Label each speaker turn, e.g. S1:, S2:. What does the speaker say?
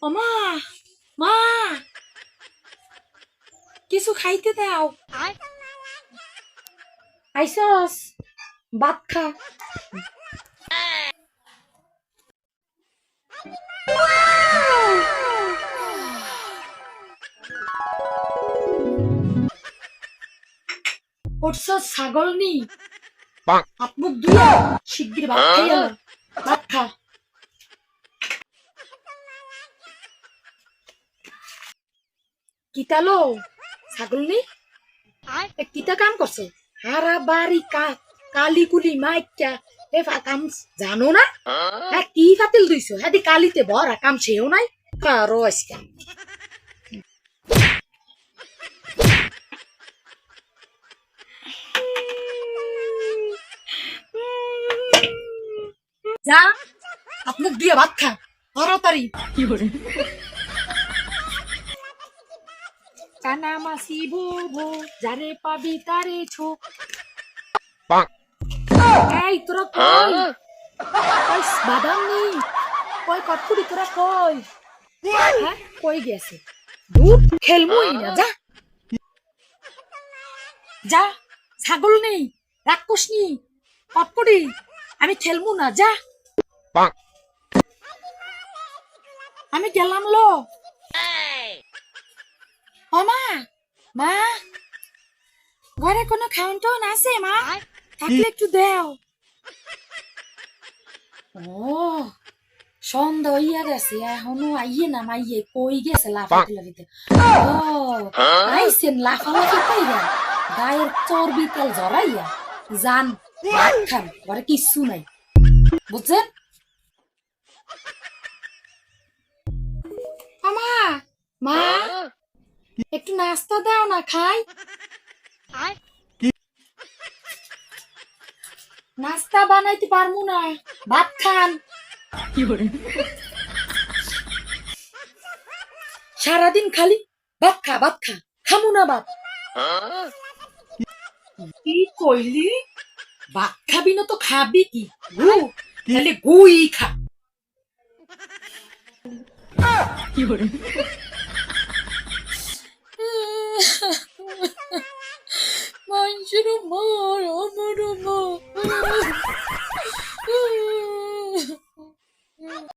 S1: ওমা, মা, কিছু খাইতে দাও। আইসস, ভাত খা। উঠছস ছাগল নি, হাত মুখ ধুয়ে শিগগির ভাত খাই এলো। ভাত খা। কিতালো ছাগল নি, কিতা কাম করছো? হারা বাড়ি কালি কুলি মাইকা এ কাম জানো না? হ্যাঁ কি ফাতিল দিছো? হ্যাঁ দি কালিতে ভরা কাম সেও নাই কারো আজকে। যা আপনার দিয়ে ভাত খা তাড়াতাড়ি। কানা মাসি বো যারে পাবি তারে ছো। এই তোরা কই? কই বাদাম নি? কই কটকুড়ি তোরা কই? হ্যাঁ কই গেছে? দুধ খেলবই না, যা যা। ছাগল নেই, রাক্ষস নি, কটকুড়ি আমি খেলবো না, যা। আমি গেলাম লো। ও মা, মা, ঘরে কোনো খাওন টাউন আছে মা? থাকলে একটু দেও। ও সন্ধ্যা হইয়া গেছে, এখনো আইয়ে না মাইয়ে কই গেছে লাফাতে লাফিতে? ও আইসেন লাফালাফি কইরা গায়ের চর্বি তেল জড়াইয়া জান ভাত খান, ঘরে কিচ্ছু নাই, বুঝছেন? আমা, মা, একটু নাস্তা দাও না খাই। নাস্তা বানাইতে পারমু না, ভাত খান। সারাদিন খালি ভাত খা ভাত খা, খামু না ভাত। কি কইলি? ভাত খাবি না তো খাবি কি? গু, তাহলে গুই খা। মানুষের মার আমার মা।